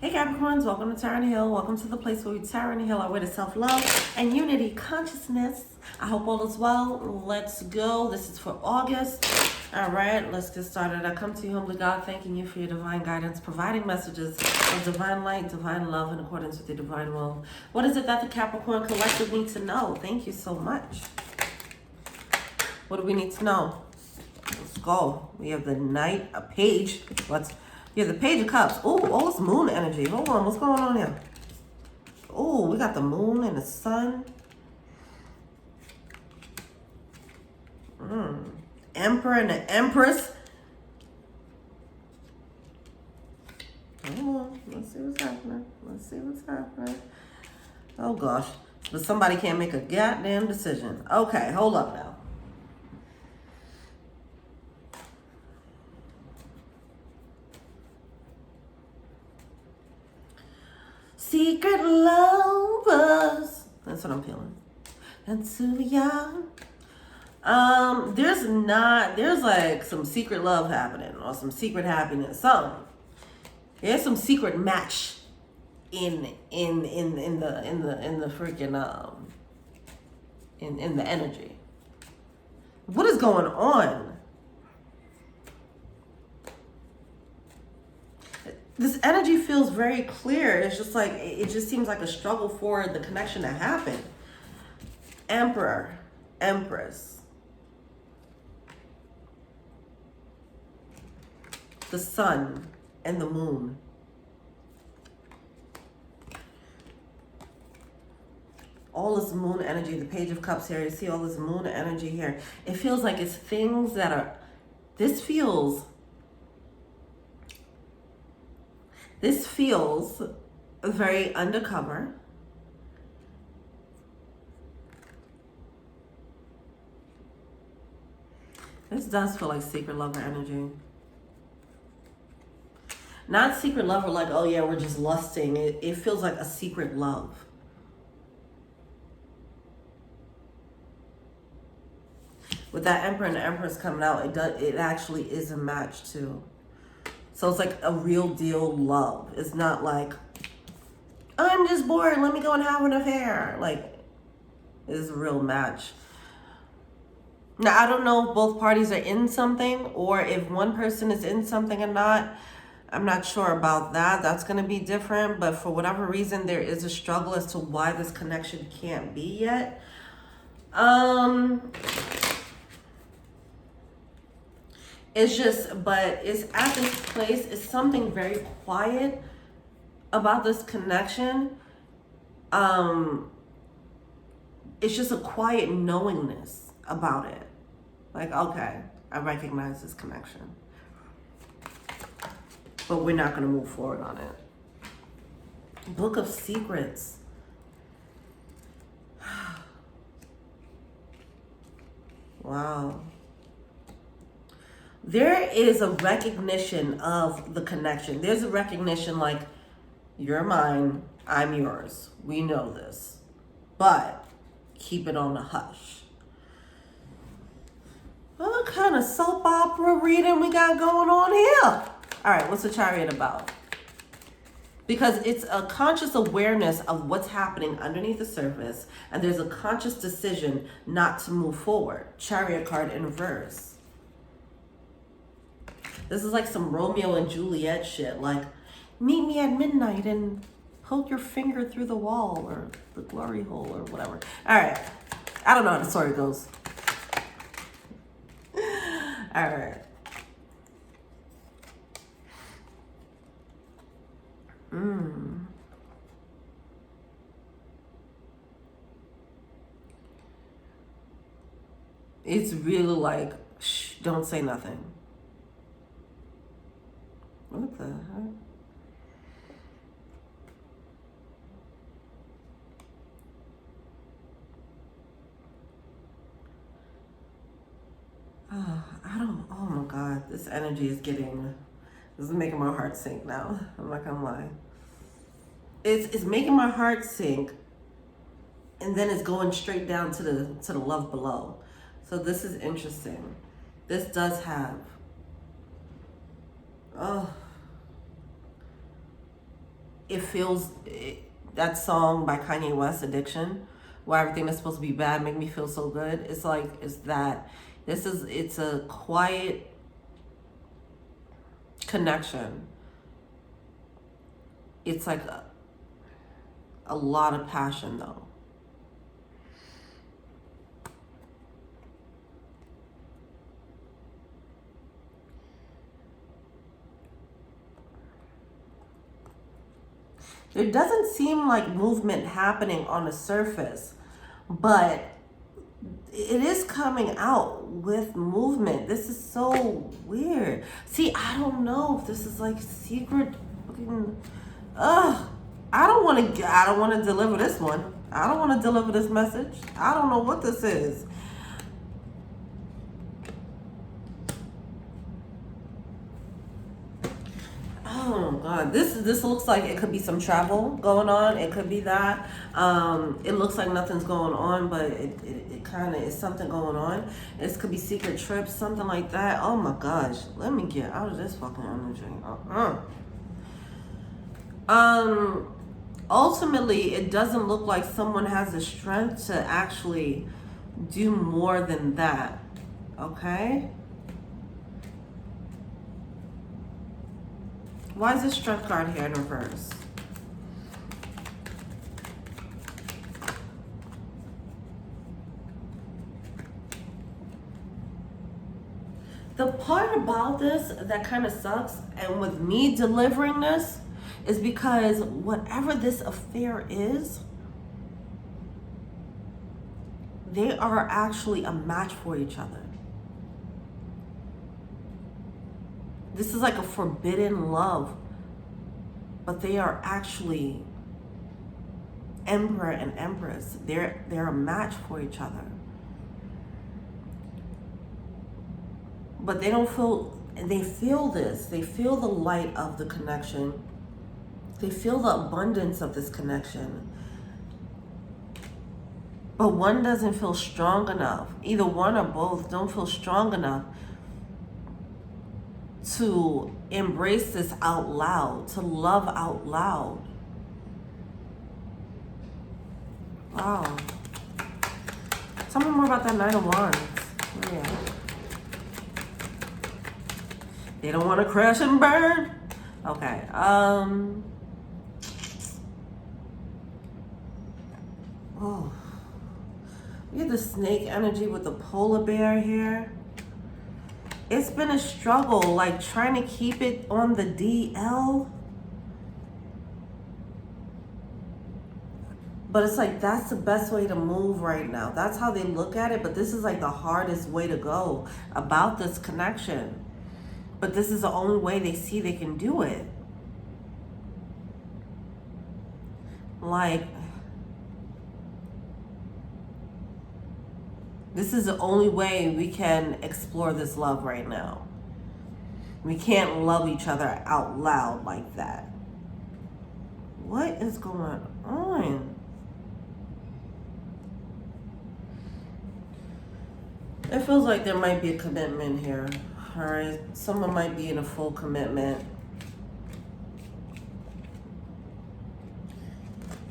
Hey Capricorns, welcome to Tarot Hill. Welcome to the place where we Tarot Hill our way to self-love and unity consciousness. I hope all is well. Let's go. This is for August. All right, let's get started. I come to you humbly, God, thanking you for your divine guidance, providing messages of divine light, divine love in accordance with your divine will. What is it that the Capricorn collective needs to know? Thank you so much. What do we need to know? Let's go. We have the Knight, a Page. Yeah, the Page of Cups. Oh, all this moon energy. Hold on, what's going on here? Oh, we got the moon and the sun. Emperor and the Empress. Hold on, let's see what's happening. Let's see what's happening. Oh gosh, but somebody can't make a goddamn decision. Okay, hold up now. Secret lovers. That's what I'm feeling. And too young. There's like some secret love happening or some secret happiness. There's some secret match in the freaking in the energy. What is going on? This energy feels very clear. It's just like, it just seems like a struggle for the connection to happen. Emperor, Empress. The sun and the moon. All this moon energy, the Page of Cups here. You see all this moon energy here. It feels like it's things that are, this feels very undercover. This does feel like secret lover energy. Not secret lover like, oh yeah, we're just lusting. It feels like a secret love. With that Emperor and the Empress coming out, it actually is a match too. So it's like a real deal love. It's not like, I'm just bored, let me go and have an affair. Like, it's a real match. Now, I don't know if both parties are in something or if one person is in something or not. I'm not sure about that. That's going to be different. But for whatever reason, there is a struggle as to why this connection can't be yet. It's just, but it's at this place, it's something very quiet about this connection. It's just a quiet knowingness about it. Like, okay, I recognize this connection. But we're not going to move forward on it. Book of Secrets. Wow. There is a recognition of the connection. There's a recognition like, you're mine, I'm yours. We know this. But keep it on the hush. What kind of soap opera reading we got going on here? All right, what's the Chariot about? Because it's a conscious awareness of what's happening underneath the surface, and there's a conscious decision not to move forward. Chariot card in reverse. This is like some Romeo and Juliet shit. Like, meet me at midnight and poke your finger through the wall or the glory hole or whatever. All right. I don't know how the story goes. All right. It's really like, shh, don't say nothing. What the heck? Oh my God, this energy is this is making my heart sink now. I'm not gonna lie. It's making my heart sink, and then it's going straight down to the love below. So this is interesting. This does have, oh, it feels, that song by Kanye West, Addiction, where everything that's supposed to be bad make me feel so good. It's like, it's that. It's a quiet connection. It's like a lot of passion though. There doesn't seem like movement happening on the surface, but it is coming out with movement. This is so weird. See, I don't know if this is like secret fucking, I don't want to deliver this one. I don't want to deliver this message. I don't know what this is. Oh God, this looks like it could be some travel going on. It could be that. It looks like nothing's going on, but it kind of is something going on. This could be secret trips, something like that. Oh my gosh, let me get out of this fucking energy. Ultimately, it doesn't look like someone has the strength to actually do more than that. Okay. Why is this strength card here in reverse? The part about this that kind of sucks, and with me delivering this, is because whatever this affair is, they are actually a match for each other. This is like a forbidden love, but they are actually Emperor and Empress. They're a match for each other. But they don't feel, they feel this. They feel the light of the connection. They feel the abundance of this connection. But one doesn't feel strong enough. Either one or both don't feel strong enough to embrace this out loud, to love out loud. Wow. Tell me more about that Knight of Wands. Yeah. They don't want to crash and burn. Okay. Oh. We have the snake energy with the polar bear here. It's been a struggle, like trying to keep it on the DL. But it's like, that's the best way to move right now. That's how they look at it. But this is like the hardest way to go about this connection. But this is the only way they see they can do it. Like, this is the only way we can explore this love right now. We can't love each other out loud like that. What is going on? It feels like there might be a commitment here. All right, someone might be in a full commitment.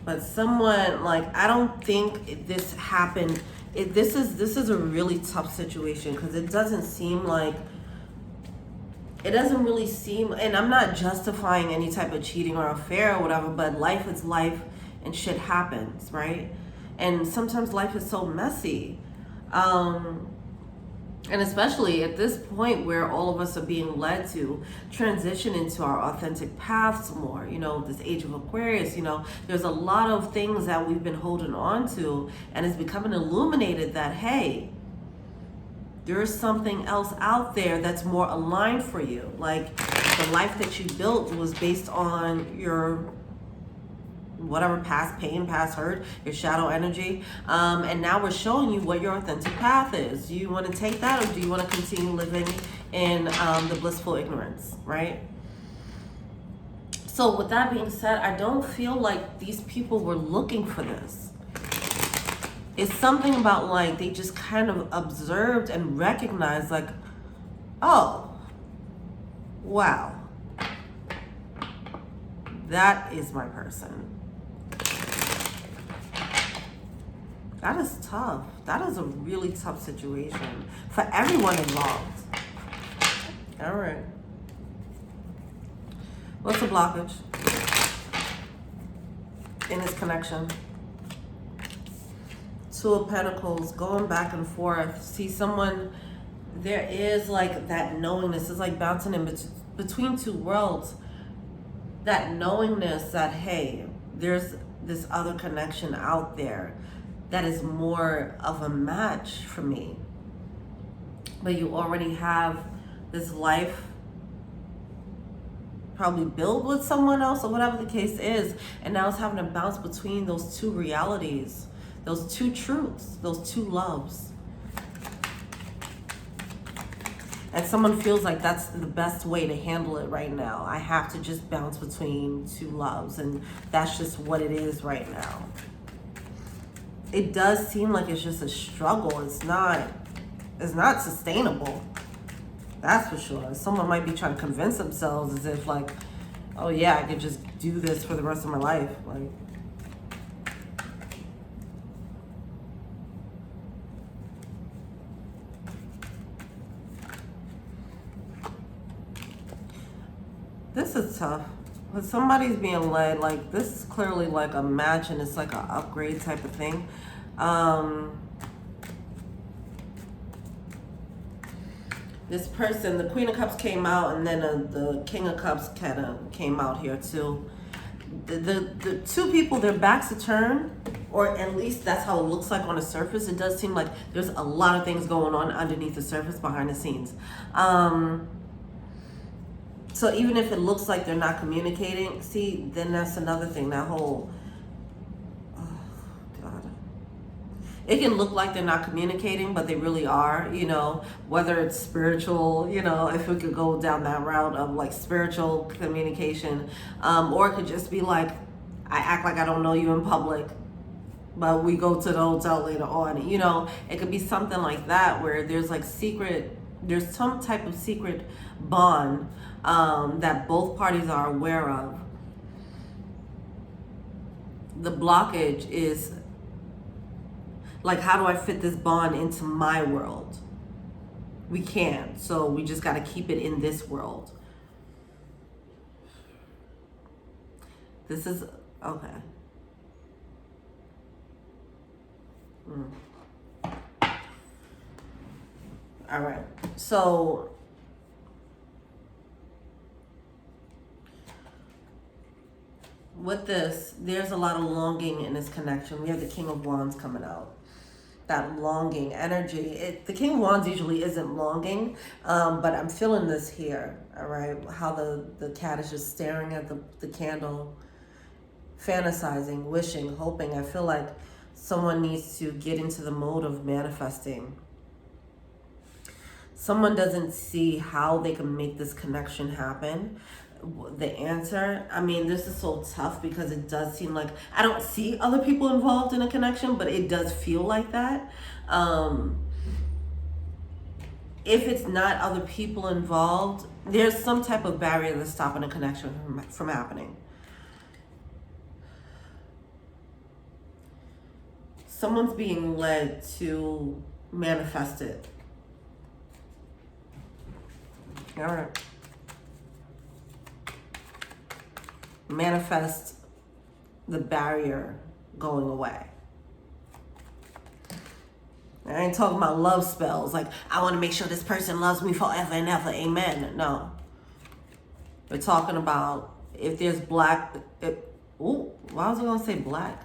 But someone, like, I don't think this happened. This is a really tough situation because it doesn't seem like, it doesn't really seem, and I'm not justifying any type of cheating or affair or whatever, but life is life and shit happens, right? And sometimes life is so messy. And especially at this point where all of us are being led to transition into our authentic paths more, you know, this age of Aquarius, you know, there's a lot of things that we've been holding on to, and it's becoming illuminated that, hey, there's something else out there that's more aligned for you. Like, the life that you built was based on your whatever past pain, past hurt, your shadow energy, and now we're showing you what your authentic path is. Do you want to take that, or do you want to continue living in the blissful ignorance, right? So with that being said, I don't feel like these people were looking for this. It's something about, like, they just kind of observed and recognized, like, oh, wow, That is my person. That is tough. That is a really tough situation for everyone involved. All right. What's the blockage in this connection? Two of Pentacles, going back and forth. See, someone, there is like that knowingness. It's like bouncing in between two worlds. That knowingness that, hey, there's this other connection out there that is more of a match for me. But you already have this life probably built with someone else or whatever the case is. And now it's having to bounce between those two realities, those two truths, those two loves. And someone feels like that's the best way to handle it right now. I have to just bounce between two loves, and that's just what it is right now. It does seem like it's just a struggle. It's not sustainable. That's for sure. Someone might be trying to convince themselves as if like, oh yeah, I could just do this for the rest of my life. Like, this is tough. But somebody's being led, like this is clearly like a match and it's like an upgrade type of thing. This person, the Queen of Cups came out, and then the King of Cups kind of came out here too. The two people, their backs are turned, or at least that's how it looks like on the surface. It does seem like there's a lot of things going on underneath the surface, behind the scenes. So even if it looks like they're not communicating, see, then that's another thing, that whole, it can look like they're not communicating, but they really are, you know, whether it's spiritual, you know, if we could go down that route of like spiritual communication, or it could just be like, I act like I don't know you in public, but we go to the hotel later on, you know, it could be something like that where there's like there's some type of secret bond that both parties are aware of. The blockage is like, how do I fit this bond into my world? We can't, so we just got to keep it in this world. This is, okay. All right, so with this, there's a lot of longing in this connection. We have the King of Wands coming out. That longing energy. The King of Wands usually isn't longing, but I'm feeling this here, all right? How the cat is just staring at the candle, fantasizing, wishing, hoping. I feel like someone needs to get into the mode of manifesting. Someone doesn't see how they can make this connection happen. The answer, I mean, this is so tough because it does seem like I don't see other people involved in a connection, but it does feel like that. If it's not other people involved, there's some type of barrier that's stopping a connection from happening. Someone's being led to manifest it. All right. Manifest the barrier going away. I ain't talking about love spells, like I want to make sure this person loves me forever and ever, amen. No. We're talking about if there's why was I gonna say black?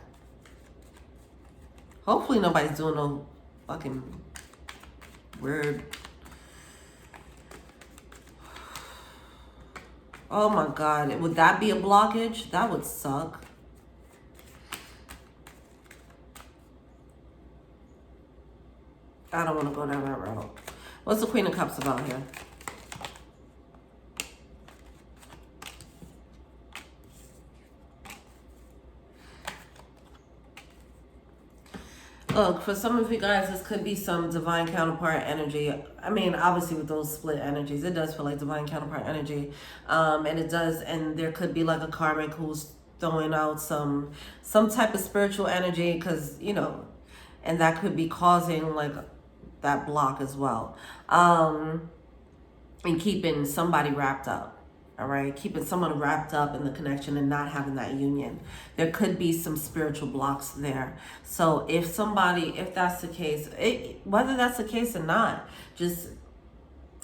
Hopefully nobody's doing no fucking weird. Oh my God, would that be a blockage? That would suck. I don't want to go down that route. What's the Queen of Cups about here? Look, for some of you guys, this could be some divine counterpart energy. I mean, obviously with those split energies, it does feel like divine counterpart energy. And it does, and there could be like a karmic who's throwing out some type of spiritual energy, because, you know, and that could be causing like that block as well. And keeping somebody wrapped up. All right, keeping someone wrapped up in the connection and not having that union. There could be some spiritual blocks there. So if that's the case, whether that's the case or not, just,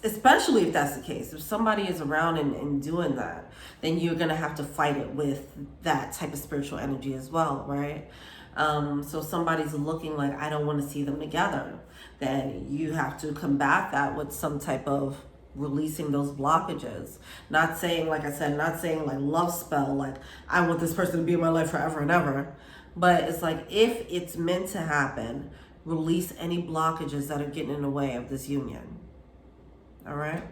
especially if that's the case, if somebody is around and doing that, then you're going to have to fight it with that type of spiritual energy as well, right? So somebody's looking like, I don't want to see them together, then you have to combat that with some type of releasing those blockages. Not saying, like I said, not saying like love spell, like I want this person to be in my life forever and ever, but it's like, if it's meant to happen, release any blockages that are getting in the way of this union. All right.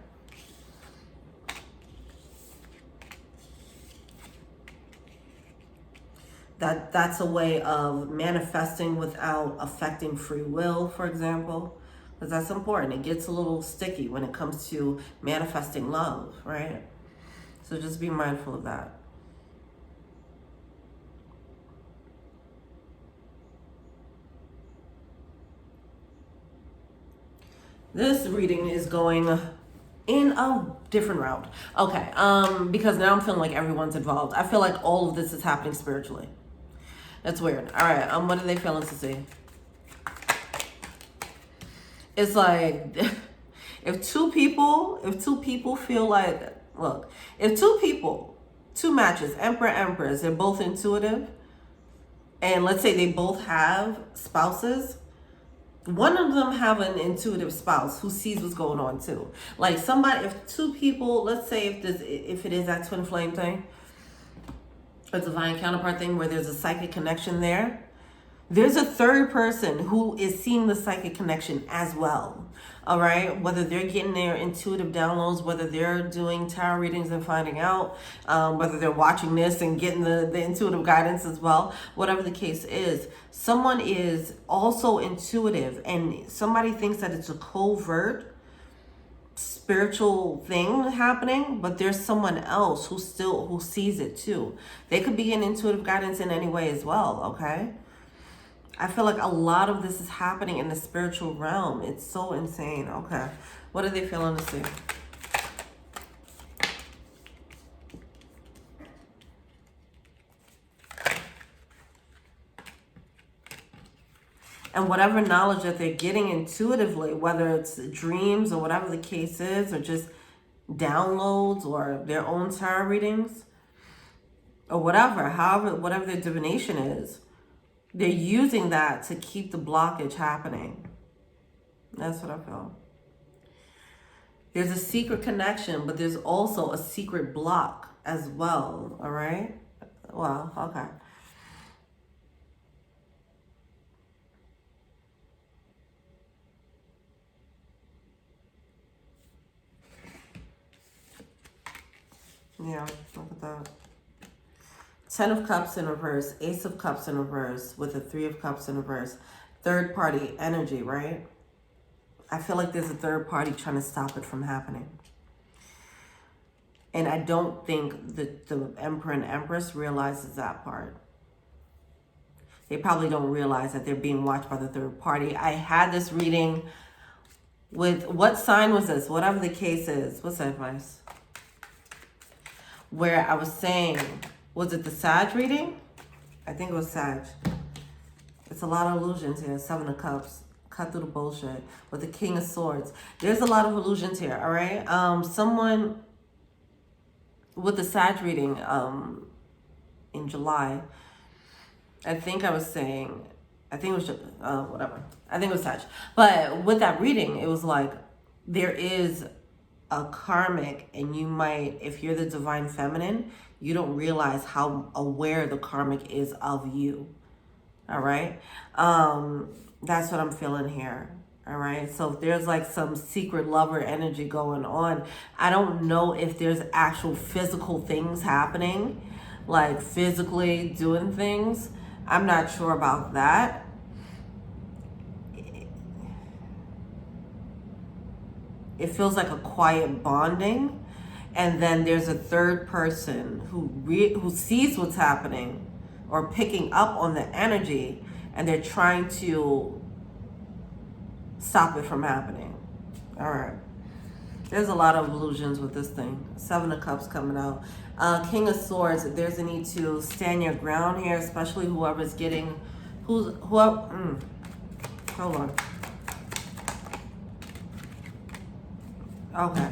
That's a way of manifesting without affecting free will, for example. Because that's important. It gets a little sticky when it comes to manifesting love, right? So just be mindful of that. This reading is going in a different route. Okay, because now I'm feeling like everyone's involved. I feel like all of this is happening spiritually. That's weird. All right, what are they feeling to see? It's like, if two people feel like, look, if two matches, Emperor, Empress, they're both intuitive, and let's say they both have spouses, one of them have an intuitive spouse who sees what's going on too. Like somebody, if two people, let's say if it is that twin flame thing, a divine counterpart thing where there's a psychic connection there, there's a third person who is seeing the psychic connection as well. All right, whether they're getting their intuitive downloads, whether they're doing tarot readings and finding out, whether they're watching this and getting the intuitive guidance as well, whatever the case is, someone is also intuitive and somebody thinks that it's a covert spiritual thing happening, but there's someone else who sees it too. They could be getting intuitive guidance in any way as well, okay? I feel like a lot of this is happening in the spiritual realm. It's so insane. Okay. What are they feeling to see? And whatever knowledge that they're getting intuitively, whether it's dreams or whatever the case is, or just downloads or their own tarot readings or whatever, whatever their divination is, they're using that to keep the blockage happening. That's what I feel. There's a secret connection, but there's also a secret block as well. All right? Well, okay. Yeah, look at that. 10 of Cups in reverse, Ace of Cups in reverse with a 3 of Cups in reverse. Third party energy, right? I feel like there's a third party trying to stop it from happening. And I don't think that the Emperor and Empress realizes that part. They probably don't realize that they're being watched by the third party. I had this reading with, what sign was this? Whatever the case is. What's that advice? Where I was saying, was it the Sag reading? I think it was Sag. It's a lot of illusions here. 7 of Cups. Cut through the bullshit. With the King of Swords. There's a lot of illusions here, all right? Someone with the Sag reading in July, I think I was saying, I think it was, whatever. I think it was Sag. But with that reading, it was like, there is a karmic, and you might, if you're the divine feminine, you don't realize how aware the karmic is of you. All right. That's what I'm feeling here. All right. So if there's like some secret lover energy going on, I don't know if there's actual physical things happening, like physically doing things. I'm not sure about that. it feels like a quiet bonding. And then there's a third person who sees what's happening or picking up on the energy, and they're trying to stop it from happening. All right. There's a lot of illusions with this thing. 7 of Cups coming out. King of Swords. There's a need to stand your ground here, especially whoever's getting, hold on. Okay.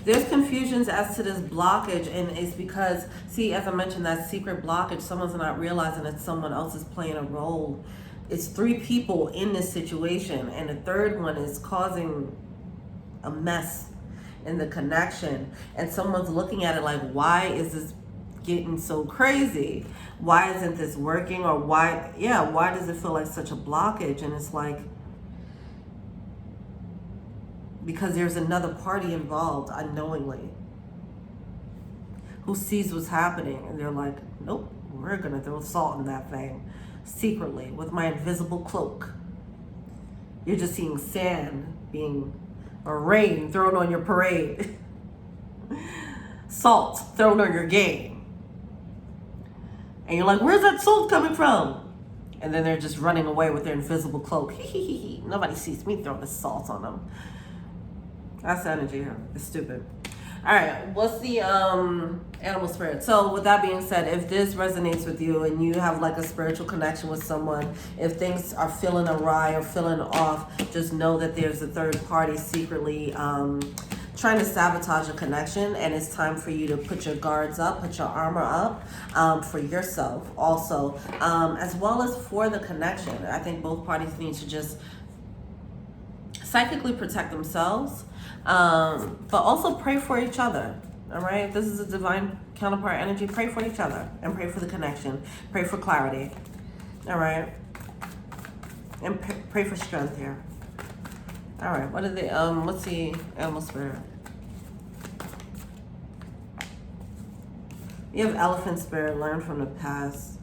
There's confusions as to this blockage, and it's because, see, as I mentioned, that secret blockage, someone's not realizing that someone else is playing a role. It's 3 people in this situation, and the third one is causing a mess in the connection. And someone's looking at it like, why is this getting so crazy? Why isn't this working? Or why does it feel like such a blockage? And it's like, because there's another party involved unknowingly who sees what's happening, and they're like, nope, we're gonna throw salt in that thing secretly with my invisible cloak. You're just seeing sand being, or rain thrown on your parade. Salt thrown on your game. And you're like, where's that salt coming from? And then they're just running away with their invisible cloak. Nobody sees me throwing the salt on them. That's the energy here. It's stupid. All right, what's the animal spirit? So with that being said, if this resonates with you and you have like a spiritual connection with someone, if things are feeling awry or feeling off, just know that there's a third party secretly trying to sabotage a connection, and it's time for you to put your guards up, put your armor up for yourself also, as well as for the connection. I think both parties need to just psychically protect themselves, but also pray for each other. All right, if this is a divine counterpart energy, pray for each other and pray for the connection, pray for clarity. All right, and pray for strength here. All right, what are the what's the animal spirit? You have elephant spirit. Learn from the past.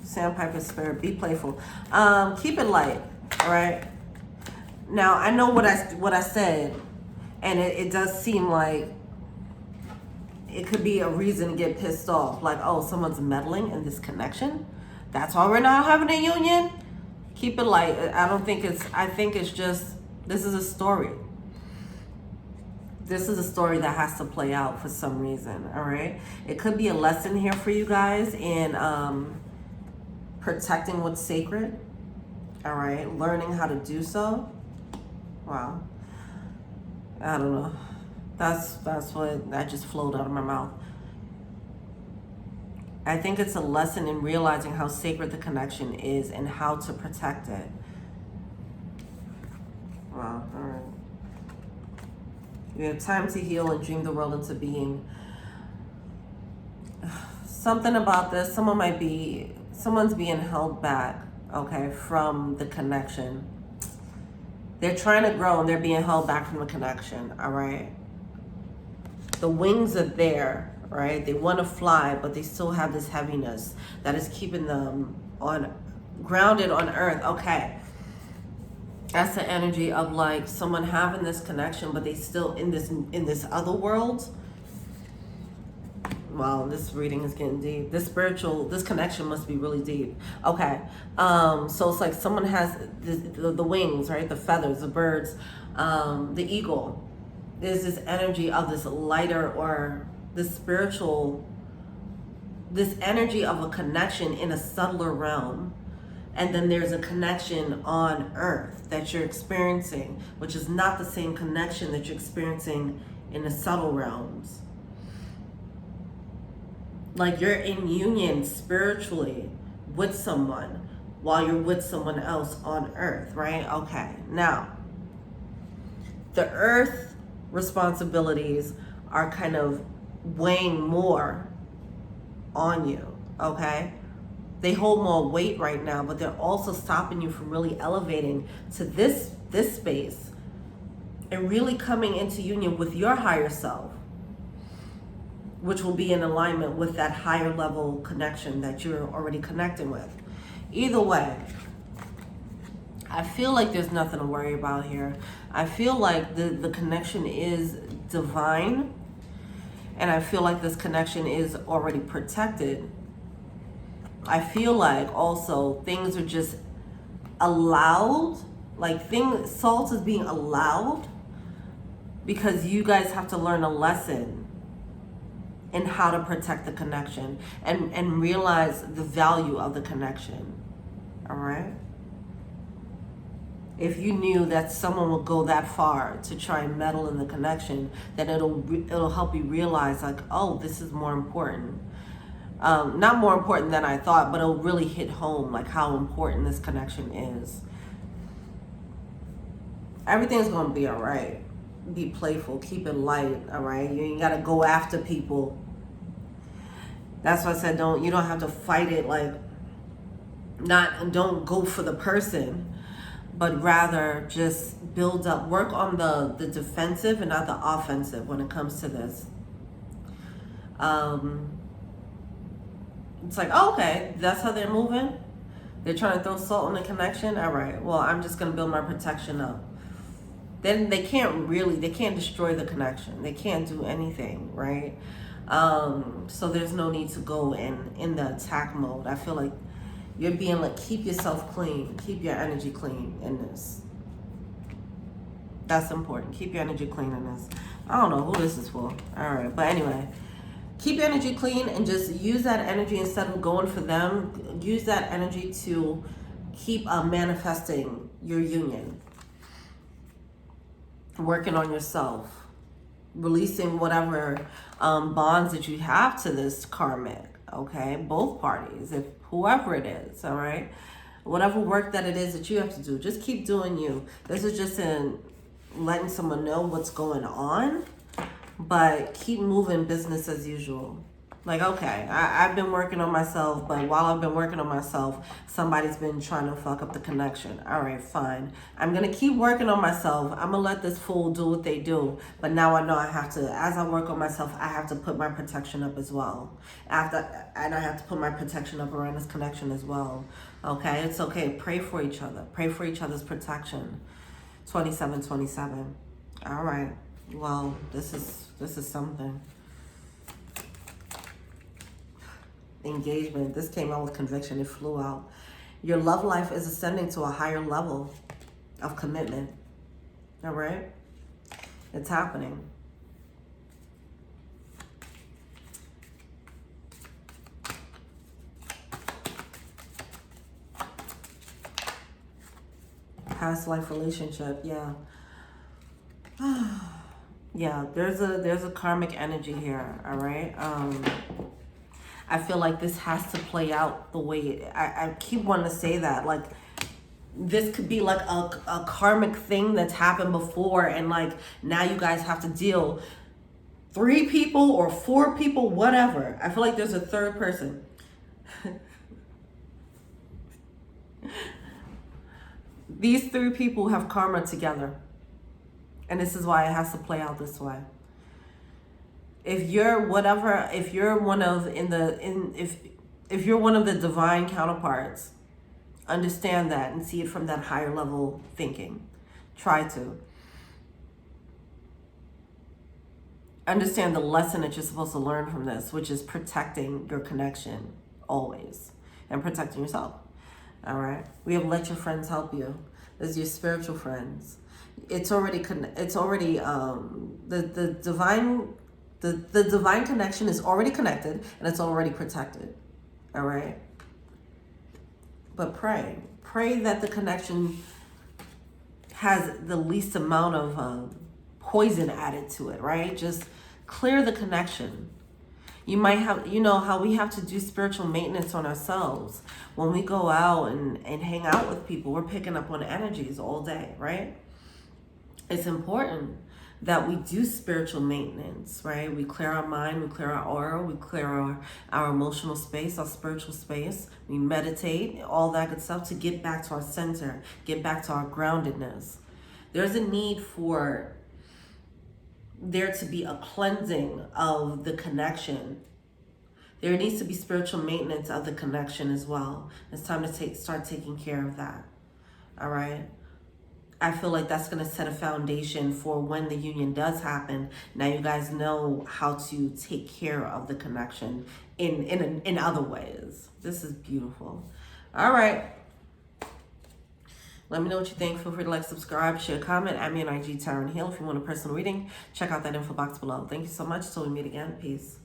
Sandpiper spirit, be playful. Keep it light, all right? Now, I know what I said, and it does seem like it could be a reason to get pissed off. Like, oh, someone's meddling in this connection. That's why we're not having a union. Keep it light. I think it's just, this is a story. This is a story that has to play out for some reason, all right? It could be a lesson here for you guys in protecting what's sacred, all right? Learning how to do so. Wow. I don't know. That's what that just flowed out of my mouth. I think it's a lesson in realizing how sacred the connection is and how to protect it. Wow, all right. You have time to heal and dream the world into being. Something about this, someone's being held back, okay, from the connection. They're trying to grow and they're being held back from the connection, all right? The wings are there, right? They want to fly, but they still have this heaviness that is keeping them grounded on earth. Okay. That's the energy of like someone having this connection, but they still in this other world. Wow, this reading is getting deep. This connection must be really deep. Okay. So it's like someone has the wings, right? The feathers, the birds, the eagle. There's this energy of this lighter or this spiritual, this energy of a connection in a subtler realm. And then there's a connection on earth that you're experiencing, which is not the same connection that you're experiencing in the subtle realms. Like you're in union spiritually with someone while you're with someone else on earth, right? Okay, now, the earth responsibilities are kind of weighing more on you, okay? They hold more weight right now, but they're also stopping you from really elevating to this space and really coming into union with your higher self. which will be in alignment with that higher level connection that you're already connecting with. Either way, I feel like there's nothing to worry about here. I feel like the connection is divine, and I feel like this connection is already protected. I feel like also things are just allowed, like salt is being allowed because you guys have to learn a lesson in how to protect the connection and realize the value of the connection. All right? If you knew that someone would go that far to try and meddle in the connection, then it'll help you realize, like, oh, this is more important. Not more important than I thought, but it'll really hit home, like how important this connection is. Everything's gonna be all right. Be playful, keep it light, all right? You ain't gotta go after people. That's why I said you don't have to fight it, like, don't go for the person, but rather just build up, work on the defensive and not the offensive when it comes to this. It's like, oh, okay, that's how they're moving. They're trying to throw salt in the connection. All right, well, I'm just going to build my protection up. Then they can't destroy the connection. They can't do anything, right? So there's no need to go in the attack mode. I feel like you're being like, keep yourself clean. Keep your energy clean in this. That's important. Keep your energy clean in this. I don't know who this is for. All right, but anyway. Keep your energy clean and just use that energy instead of going for them. Use that energy to keep manifesting your union. Working on yourself. Releasing whatever bonds that you have to this karmic, okay? Both parties, if whoever it is, all right? Whatever work that it is that you have to do, just keep doing you. This is just in letting someone know what's going on. But keep moving business as usual. Like, okay, I've been working on myself, but while I've been working on myself, somebody's been trying to fuck up the connection. All right, fine. I'm going to keep working on myself. I'm going to let this fool do what they do. But now I know I have to, as I work on myself, I have to put my protection up as well. And I have to put my protection up around this connection as well. Okay, it's okay. Pray for each other. Pray for each other's protection. 2727. All right. Well, this is something. Engagement. This came out with conviction. It flew out. Your love life is ascending to a higher level of commitment. All right? It's happening. Past life relationship. Yeah. Yeah, there's a karmic energy here, all right? I feel like this has to play out the way, I keep wanting to say that, like, this could be like a karmic thing that's happened before, and like, now you guys have to deal 3 people or 4 people, whatever. I feel like there's a third person. These 3 people have karma together. And this is why it has to play out this way. If you're one of the divine counterparts, understand that and see it from that higher level thinking. Try to. Understand the lesson that you're supposed to learn from this, which is protecting your connection always and protecting yourself. All right. We have let your friends help you. This is your spiritual friends. It's already the divine connection is already connected and it's already protected. All right. But pray that the connection has the least amount of poison added to it. Right. Just clear the connection. You might have, you know, how we have to do spiritual maintenance on ourselves. When we go out and hang out with people, we're picking up on energies all day, right? It's important that we do spiritual maintenance, right? We clear our mind, we clear our aura, we clear our emotional space, our spiritual space. We meditate, all that good stuff to get back to our center, get back to our groundedness. There's a need for there to be a cleansing of the connection. There needs to be spiritual maintenance of the connection as well. It's time to start taking care of that. All right. I feel like that's going to set a foundation for when the union does happen. Now you guys know how to take care of the connection in other ways. This is beautiful. All right. Let me know what you think. Feel free to like, subscribe, share, comment. Add me on IG, Taryn Hill. If you want a personal reading, check out that info box below. Thank you so much. Till we meet again. Peace.